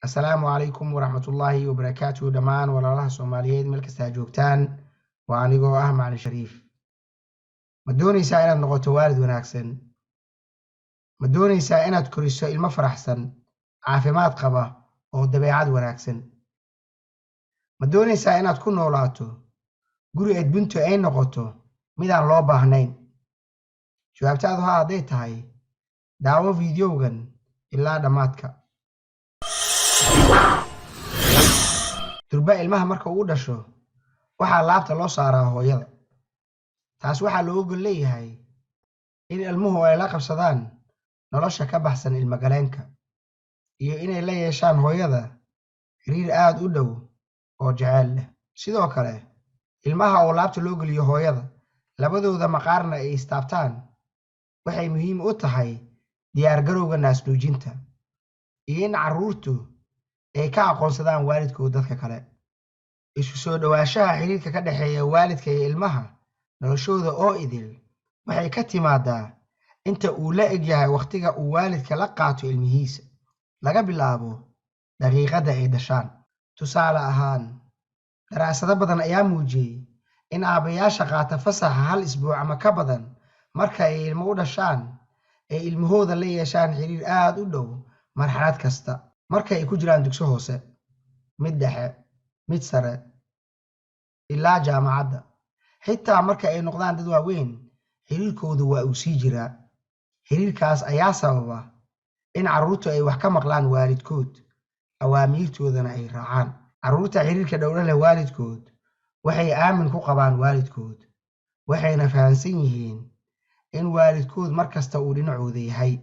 السلام عليكم ورحمة الله وبركاته دمان ولا Soomaaliyeed meel kasta aad joogtaan waa anigoo ah Macalin Shariif ma doonaysaa inaad noqoto waalid wanaagsan ma doonaysaa inaad koriso ilmo faraxsan caafimaad qaba oo dabeecad wanaagsan ma doonaysaa inaad ku noolaato guri edbintu ay noqoto mid aan loo baahnayn jawaabtaadu haa hadday tahay daawo fiidiyowgan ilaa dhammaadka durba ilmaha marka uu dhasho waxaa laabta loo saaraa hooyada taas waxaa loo ogol leeyahay in ilmuhu ay la qabsadaan nolosha ka baxsan ilmagaleenka iyo inay la yeeshaan hooyada xiriir aad u dhow oo jacayl leh sidoo kale ilmaha oo laabta loo geliyo hooyada labadooda maqaarna ay istaabtaan waxay muhiim u tahay diyaar garowga naasnuujinta iyo in carruurtu ay ka aqoonsadaan waalidkood dadka kale isu soo dhawaanshaha xiriirka ka dhexeeya waalidka iyo ilmaha noloshooda oo idil waxay ka timaadaa inta uu la eg yahay waqtiga uu waalidka la qaato ilmihiisa laga bilaabo daqiiqada ay dhashaan tusaale ahaan daraasado badan ayaa muujiyey in aabayaasha qaata fasaxa hal isbuuc ama ka badan marka ay ilmo u dhashaan ay ilmahooda la yeeshaan xiriir aad u dhow marxalad kasta marka ay ku jiraan dugsi hoose mid dhexe mid sare ilaa jaamacadda xitaa marka ay noqdaan dad waaweyn xiriirkoodu waa uu sii jiraa xiriirkaas ayaa sababa in carruurtu ay wax ka maqlaan waalidkood awaamiirtoodana ay raacaan carruurta xiriirka dhowla leh waalidkood waxay aamin ku qabaan waalidkood waxayna fahamsan yihiin in waalidkood mar kasta uu dhinacooda yahay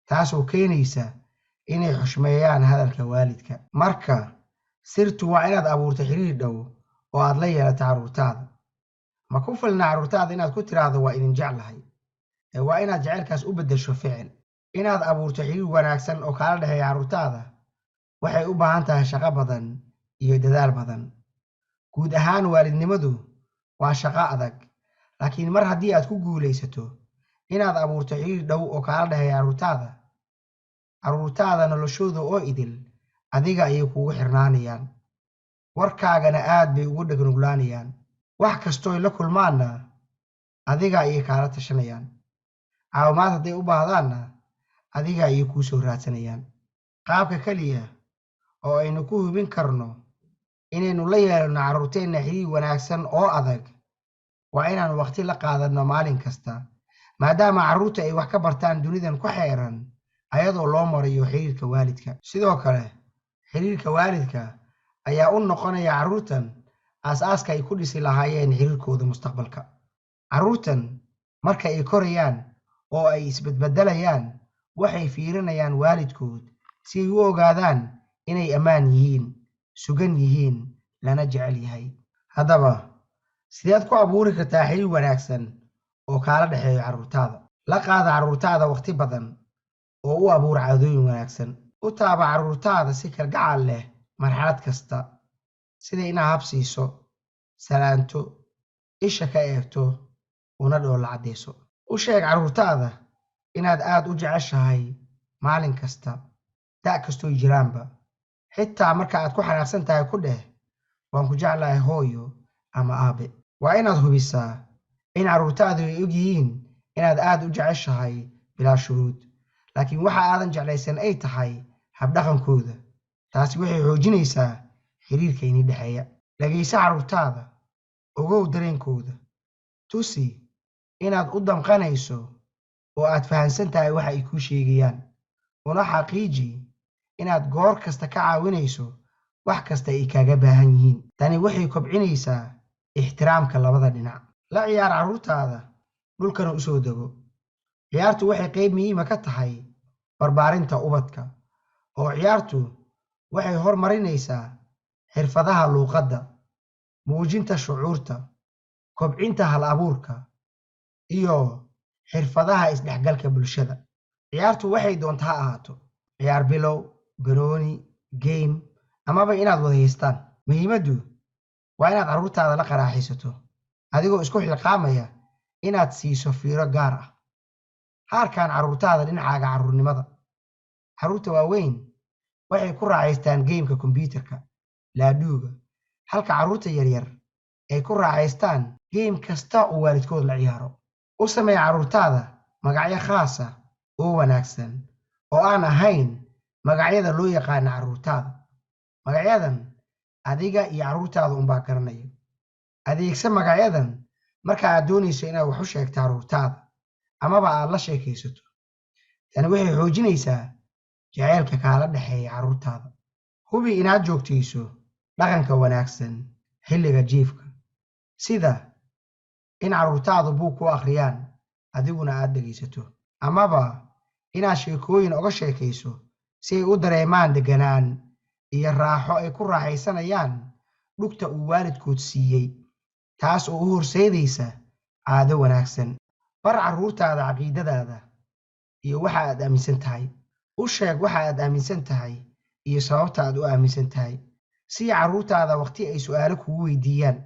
taasoo keenaysa inay xushmeeyaan hadalka waalidka marka sirtu waa inaad abuurto xiriir dhow oo aad la yeelato carruurtaada ma ku filna carruurtaada inaad ku tiraahdo waa idin jeclahay ee waa inaad jacaylkaas u beddesho ficil inaad abuurto xiriir wanaagsan oo kaala dhexeeya carruurtaada waxay u baahan tahay shaqo badan iyo dadaal badan guud ahaan waalidnimadu waa shaqo adag laakiin mar haddii aad ku guulaysato inaad abuurto xiriir dhow oo kaala dhexeeya carruurtaada noloshooda oo idil adiga ayay kugu xirnaanayaan warkaagana aad bay ugu dhegnuglaanayaan wax kastooy la kulmaanna adiga ayay kaala tashanayaan caawimaad hadday u baahdaanna adiga ayay kuu soo raadsanayaan qaabka keliya oo aynu ku hubin karno inaynu la yeelanno carruurteenna xiriir wanaagsan oo adag waa inaan waqti la qaadanno maalin kasta maadaama carruurta ay wax ka bartaan dunidan ku xeeran ayadoo loo marayo xiriirka waalidka sidoo kale xiriirka waalidka ayaa u noqonaya carruurtan aasaaska ay ku dhisi lahaayeen xiriirkooda mustaqbalka carruurtan marka ay korayaan oo ay isbedbedelayaan waxay fiirinayaan waalidkood si ay u ogaadaan inay ammaan yihiin sugan yihiin lana jecel yahay haddaba sideed ku abuuri kartaa xiriir wanaagsan oo kaala dhexeeyo carruurtaada la qaada carruurtaada waqti badan oo u abuur caadooyin wanaagsan u taaba carruurtaada si kalgacal leh marxalad kasta sida inaad hab siiso salaanto isha ka eegto una dhoolla caddayso u sheeg carruurtaada inaad aad u jeceshahay maalin kasta da' kastooy jiraanba xitaa marka aad ku xanaaqsan tahay ku dheh waan ku jeclahay hooyo ama aabe waa inaad hubisaa in carruurtaadu ay og yihiin inaad aad u jeceshahay bilaa shuruud laakiin waxa aadan jeclaysan ay tahay habdhaqankooda taasi waxay xoojinaysaa xiriirka ini dhexeeya dhegayso carruurtaada ogow dareenkooda tusi inaad u damqanayso oo aad fahamsan tahay waxa ay kuu sheegayaan una xaqiiji inaad goor kasta ka caawinayso wax kasta ay kaaga baahan yihiin tani waxay kobcinaysaa ixtiraamka labada dhinac la ciyaar carruurtaada dhulkana u soo dego ciyaartu waxay qayb muhiima ka tahay barbaarinta ubadka oo ciyaartu waxay hormarinaysaa xirfadaha luuqadda muujinta shucuurta kobcinta hal abuurka iyo xirfadaha isdhexgalka bulshada ciyaartu waxay doonta ha ahaato ciyaar bilow garooni game amaba inaad wada haystaan muhiimaddu waa inaad carruurtaada la qaraaxaysato adigoo isku xilqaamaya inaad siiso fiiro gaar ah haarkaan carruurtaada dhinacaaga carruurnimada carruurta waaweyn waxay ku raaxaystaan geemka kombiyuutarka laadhuuga halka carruurta yaryar ay ku raaxaystaan geem kasta oo waalidkood la ciyaaro. U samee carruurtaada magacyo khaas ah oo wanaagsan oo aan ahayn magacyada loo yaqaana carruurtaada. Magacyadan adiga iyo carruurtaada unbaa garanaya. Adeegsa magacyadan marka aad doonayso inaad wax u sheegto carruurtaada amaba aad la sheekaysato. Tani waxay xoojinaysaa jacaylka kaala dhexeeya carruurtaada. Hubi inaad joogtayso dhaqanka wanaagsan xilliga jiifka, sida in carruurtaadu buug ku akhriyaan adiguna aad dhegaysato, amaba inaad sheekooyin uga sheekayso si ay u dareemaan deganaan iyo raaxo ay ku raaxaysanayaan dhugta uu waalidkood siiyey, taas oo u horseedaysa caado wanaagsan. Bar carruurtaada caqiidadaada iyo waxa aad aaminsan tahay. U sheeg waxa aad aaminsan tahay iyo sababta aad u aaminsan tahay, si carruurtaada waqti ay su'aalo kugu weydiiyaan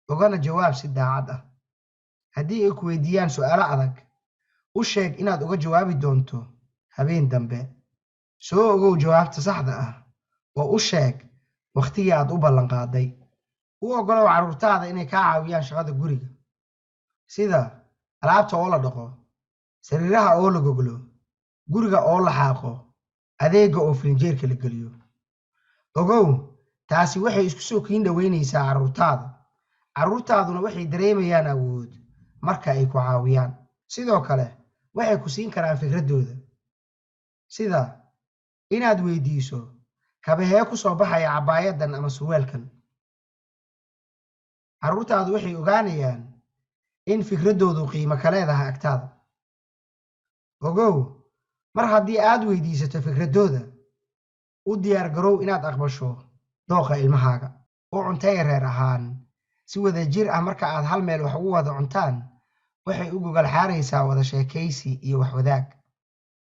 ogana jawaab si daacad ah. Haddii ay ku weydiiyaan su'aalo adag, u sheeg inaad uga jawaabi doonto habeen dambe. Soo ogow jawaabta saxda ah oo u sheeg waqtigii aad u ballan qaaday. U oggolow carruurtaada inay kaa caawiyaan shaqada guriga, sida alaabta oo la dhaqo, sariiraha oo la goglo, guriga oo la xaaqo, adeegga oo filinjeerka la geliyo. Ogow, taasi waxay isku soo kiin dhaweynaysaa carruurtaada. Carruurtaaduna waxay dareemayaan awood marka ay ku caawiyaan. Sidoo kale waxay ku siin karaan fikradooda, sida inaad weydiiso kabahee ku soo baxaya cabaayadan ama surwaalkan. Carruurtaadu waxay ogaanayaan in fikradoodu qiimo ka leedahay agtaada. Ogow, mar haddii aad weydiisato fikradooda, u diyaar garow inaad aqbasho dooqa ilmahaaga. U cuntay reer ahaan si wadajir ah. Marka aad hal meel wax ugu wada cuntaan, waxay u gogol xaaraysaa wada sheekaysi iyo wax wadaag.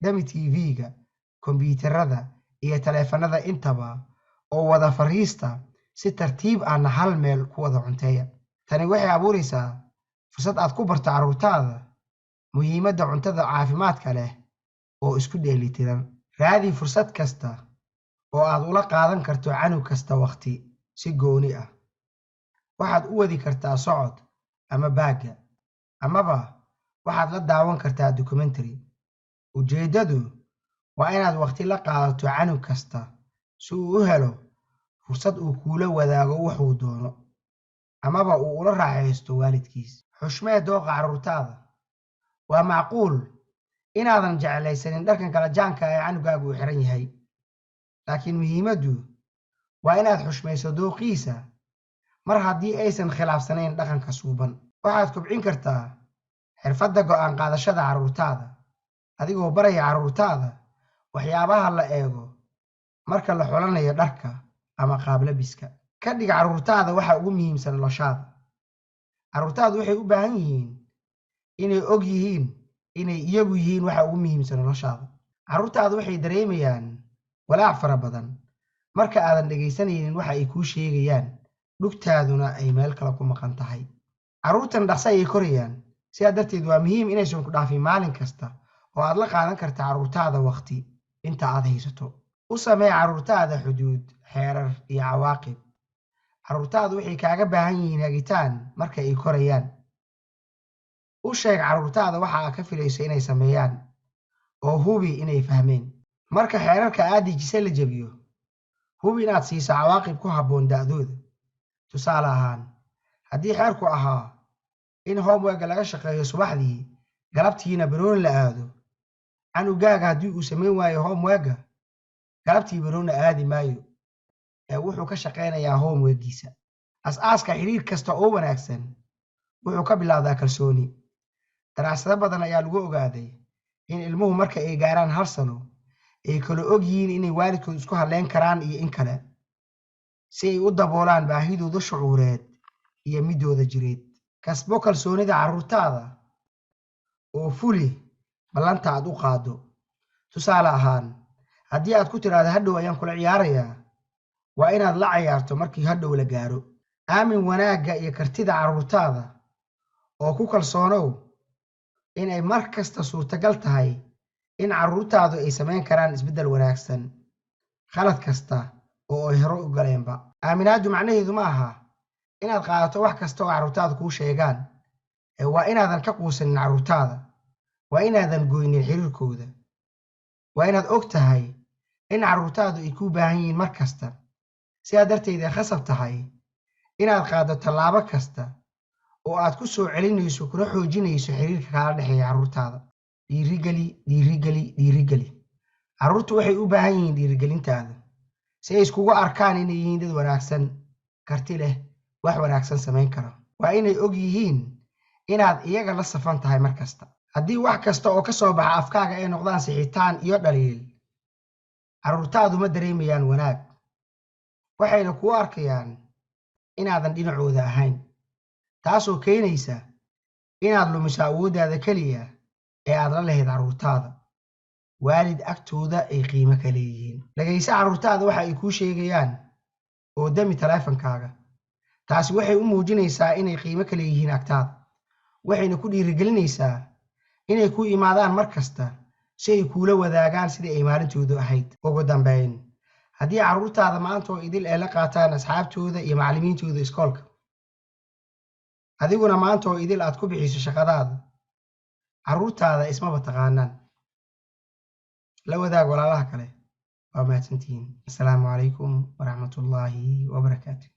Dami TV-ga, kombiyuutarada iyo taleefannada intaba oo wada fariista si tartiib ahna hal meel ku wada cunteeya. Tani waxay abuuraysaa fursad aad ku barto carruurtaada muhiimadda cuntada caafimaadka leh oo isku dheelitiran. Raadi fursad kasta oo aad ula qaadan karto canug kasta waqti si gooni ah. Waxaad u wadi kartaa socod ama baagga, amaba waxaad la daawan kartaa documentary. Ujeeddadu waa inaad waqti la qaadato canug kasta si uu u helo fursad uu kuula wadaago wuxuu doono, amaba uu ula raaxaysto waalidkiis. Xushmee dooqa carruurtaada. Waa macquul inaadan jeclaysanin dharkan kala jaanka ee canugaagu u xiran yahay, laakiin muhiimaddu waa inaad xushmayso dooqiisa mar haddii aysan khilaafsanayn dhaqanka suuban. Waxaad kobcin kartaa xirfadda go'aan qaadashada carruurtaada adigoo baraya carruurtaada waxyaabaha la eego marka la xulanayo dharka ama qaab labiska. Ka dhig carruurtaada waxa ugu muhiimsan noloshaada. Carruurtaadu waxay u baahan yihiin inay og yihiin inay iyagu yihiin waxa ugu muhiimsan noloshaada. Carruurtaadu waxay dareemayaan walaac fara badan marka aadan dhegaysanaynin waxa ay kuu sheegayaan, dhugtaaduna ay meel kale ku maqan tahay. Carruurtan dhaqso ayay korayaan, sidaa darteed waa muhiim inaysan ku dhaafin maalin kasta oo aad la qaadan karta carruurtaada waqti inta aad haysato. U samee carruurtaada xuduud, xeerar iyo cawaaqib. Carruurtaadu waxay kaaga baahan yihiin hagitaan marka ay korayaan. U sheeg carruurtaada waxa aad ka filayso inay sameeyaan oo hubi inay fahmeen. Marka xeerarka aad dejisay la jabiyo, hubi inaad siiso cawaaqib ku habboon da'dooda. Tusaale ahaan, haddii xeerku ahaa in homework laga shaqeeyo subaxdii, galabtiina banooni la aado, canugaaga haddii uu samayn waayo homework, galabtii banooni aadi maayo ee wuxuu ka shaqaynayaa homeworkiisa. As-aaska xiriir kasta oo wanaagsan wuxuu ka bilowdaa kalsooni. Daraasado badan ayaa lagu ogaaday in ilmuhu marka ay gaaraan 1 sano ay kala og yihiin inay waalidkood isku halleyn karaan iyo in kale, si ay u daboolaan baahidooda shucuureed iyo midooda jireed. Kasbo kalsoonida carruurtaada oo fuli ballanta aad u qaado. Tusaale ahaan, haddii aad ku tiraahdo hadhow ayaan kula ciyaarayaa, waa inaad la ciyaarto markii hadhow la gaaro. Aamin wanaagga iyo kartida carruurtaada oo ku kalsoonow inay mar kasta suurtagal tahay in carruurtaadu ay samayn karaan isbeddel wanaagsan. khalad kasta oo ay hore u galeenba. Aaminaaddu macnaheedu ma aha inaad qaadato wax kasta oo carruurtaadu kuu sheegaan, ee waa inaadan ka quusanin carruurtaada, waa inaadan goynin xiriirkooda, waa inaad og tahay in carruurtaadu ay kuu baahan yihiin mar kasta. sidaa darteed ay khasab tahay inaad qaaddo tallaabo kasta oo aad ku soo celinayso kuna xoojinayso xiriirka kala dhexeeya carruurtaada. dhiirigeli dhiirigeli dhiirigeli carruurtu waxay u baahan yihiin dhiirigelintaada si ay iskugu arkaan inay yihiin dad wanaagsan, karti leh, wax wanaagsan samayn kara. waa inay og yihiin inaad iyaga la safan tahay mar kasta. haddii wax kasta oo ka soo baxa afkaaga ay noqdaan sixitaan iyo dhaliil, carruurtaadu ma dareemayaan wanaag, waxayna kuu arkayaan inaadan dhinacooda ahayn, taasoo keenaysa inaad lumiso awooddaada keliya ee aad la lahayd carruurtaada. waalid agtooda ay qiimo ka leeyihiin. dhagayso carruurtaada waxa ay kuu sheegayaan oo dami taleefankaaga. taasi waxay u muujinaysaa inay qiimo ka leeyihiin agtaada, waxayna ku dhiirigelinaysaa inay ku imaadaan mar kasta si ay kuula wadaagaan sidii ay maalintoodu ahayd. ugu dambayn, haddii carruurtaada maanta oo idil ay la qaataan asxaabtooda iyo macallimiintooda iskoolka, adiguna maanta oo idil aad ku bixiso shaqadaada, carruurtaada ismaba taqaanaan. la wadaag walaalaha kale. waa mahadsantihiin. assalaamu calaykum waraxmatullaahi wabarakaatu.